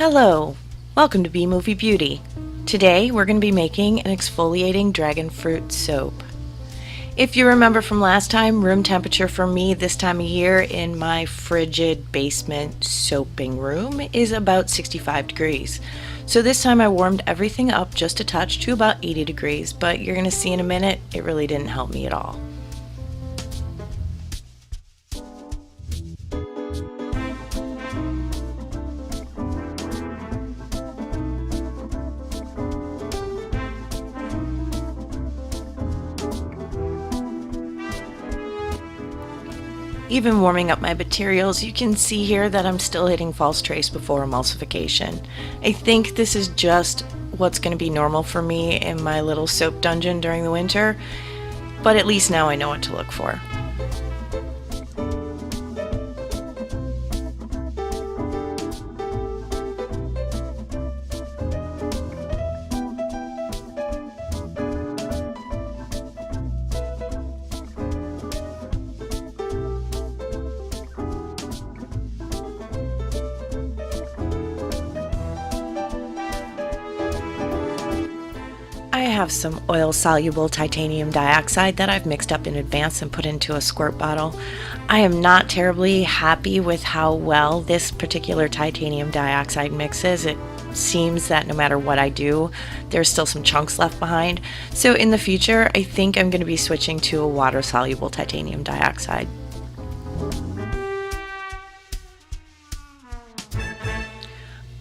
Hello, welcome to B Movie Beauty. Today we're going to be making an exfoliating dragon fruit soap. If you remember from last time, room temperature for me this time of year in my frigid basement soaping room is about 65 degrees. So this time I warmed everything up just a touch to about 80 degrees, but you're going to see in a minute it really didn't help me at all. Even warming up my materials, you can see here that I'm still hitting false trace before emulsification. I think this is just what's going to be normal for me in my little soap dungeon during the winter, but at least now I know what to look for. I have some oil-soluble titanium dioxide that I've mixed up in advance and put into a squirt bottle. I am not terribly happy with how well this particular titanium dioxide mixes. It seems that no matter what I do, there's still some chunks left behind. So in the future, I think I'm going to be switching to a water-soluble titanium dioxide.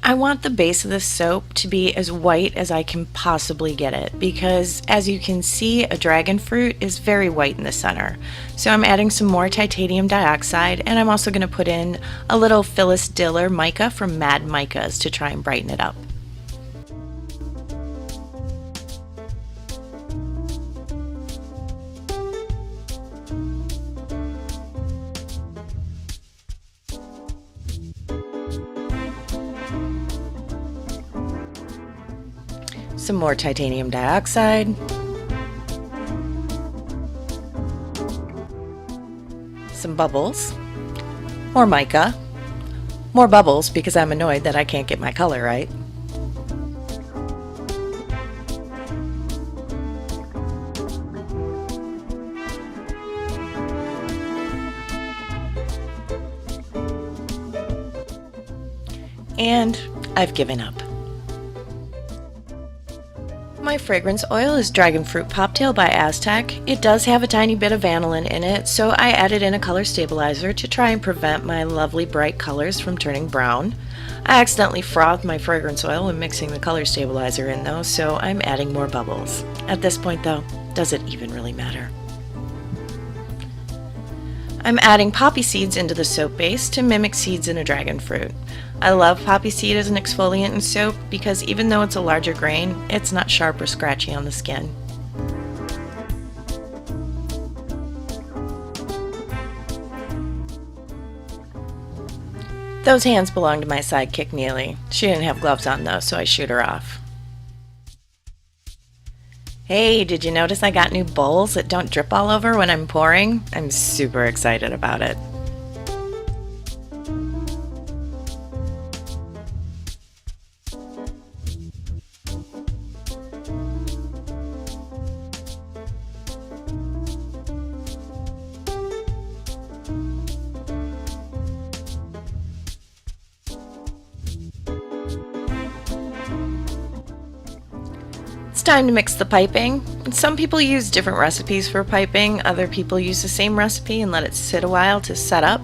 I want the base of the soap to be as white as I can possibly get it because, as you can see, a dragon fruit is very white in the center. So I'm adding some more titanium dioxide, and I'm also going to put in a little Phyllis Diller mica from Mad Micas to try and brighten it up. Some more titanium dioxide, some bubbles, more mica, more bubbles because I'm annoyed that I can't get my color right. And I've given up. My fragrance oil is Dragonfruit Poptail by Aztec. It does have a tiny bit of vanillin in it, so I added in a color stabilizer to try and prevent my lovely bright colors from turning brown. I accidentally frothed my fragrance oil when mixing the color stabilizer in though, so I'm adding more bubbles. At this point though, does it even really matter? I'm adding poppy seeds into the soap base to mimic seeds in a dragon fruit. I love poppy seed as an exfoliant in soap because even though it's a larger grain, it's not sharp or scratchy on the skin. Those hands belong to my sidekick Neely. She didn't have gloves on though, so I shoot her off. Hey, did you notice I got new bowls that don't drip all over when I'm pouring? I'm super excited about it. It's time to mix the piping. Some people use different recipes for piping, other people use the same recipe and let it sit a while to set up.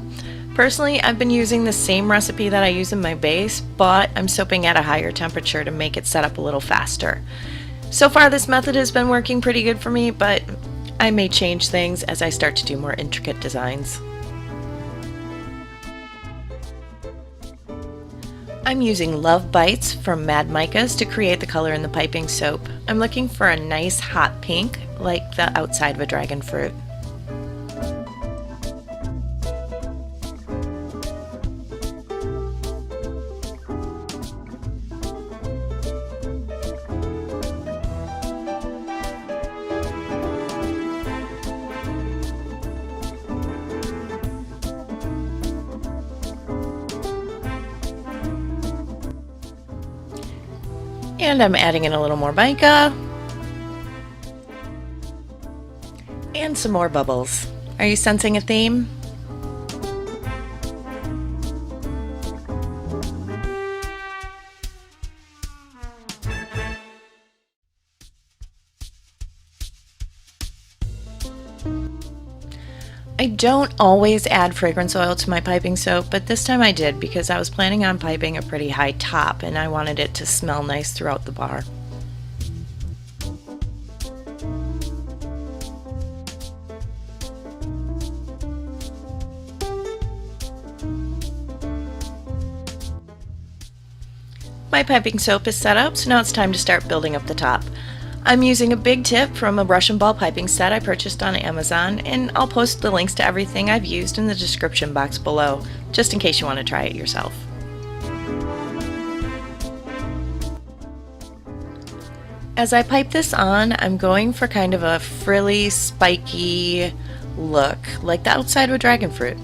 Personally, I've been using the same recipe that I use in my base, but I'm soaping at a higher temperature to make it set up a little faster. So far this method has been working pretty good for me, but I may change things as I start to do more intricate designs. I'm using Love Bites from Mad Micas to create the color in the piping soap. I'm looking for a nice hot pink, like the outside of a dragon fruit. And I'm adding in a little more mica and some more bubbles. Are you sensing a theme? I don't always add fragrance oil to my piping soap, but this time I did because I was planning on piping a pretty high top and I wanted it to smell nice throughout the bar. My piping soap is set up, so now it's time to start building up the top. I'm using a big tip from a brush and ball piping set I purchased on Amazon, and I'll post the links to everything I've used in the description box below, just in case you want to try it yourself. As I pipe this on, I'm going for kind of a frilly, spiky look, like the outside of a dragonfruit.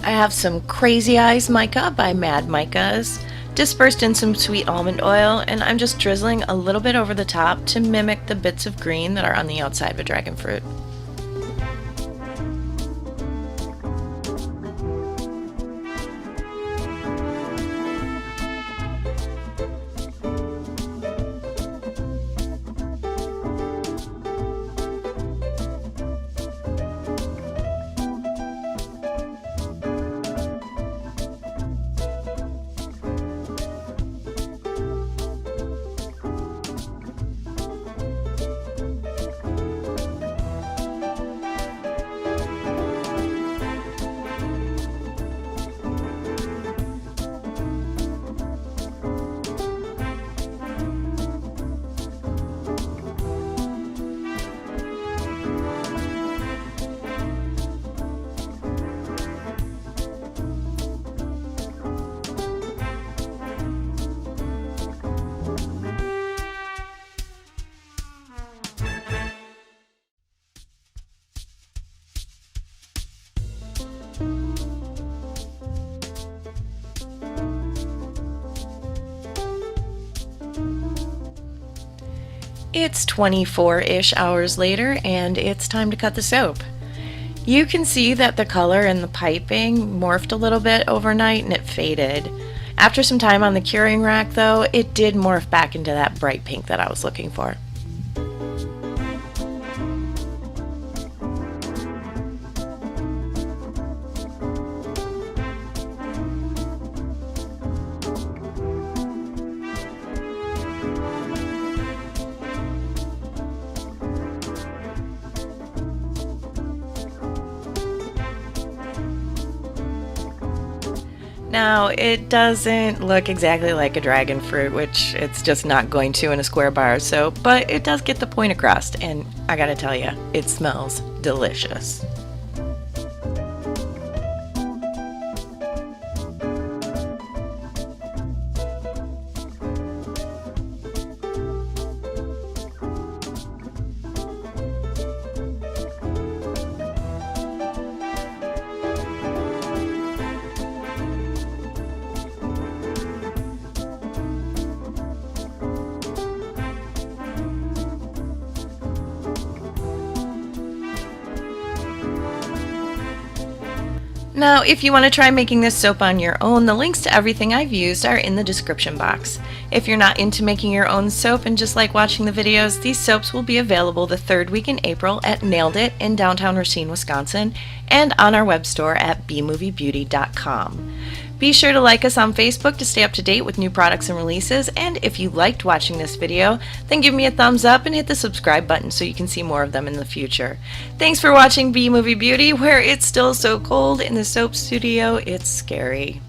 I have some Crazy Eyes mica by Mad Micas, dispersed in some sweet almond oil, and I'm just drizzling a little bit over the top to mimic the bits of green that are on the outside of a dragon fruit. It's 24-ish hours later and it's time to cut the soap. You can see that the color in the piping morphed a little bit overnight and it faded. After some time on the curing rack though, it did morph back into that bright pink that I was looking for. Now, it doesn't look exactly like a dragon fruit, which it's just not going to in a square bar of soap, but it does get the point across, and I gotta tell you, it smells delicious. Now, if you want to try making this soap on your own, the links to everything I've used are in the description box. If you're not into making your own soap and just like watching the videos, these soaps will be available the third week in April at Nailed It in downtown Racine, Wisconsin, and on our web store at bmoviebeauty.com. Be sure to like us on Facebook to stay up to date with new products and releases, and if you liked watching this video, then give me a thumbs up and hit the subscribe button so you can see more of them in the future. Thanks for watching B Movie Beauty, where it's still so cold in the soap studio, it's scary.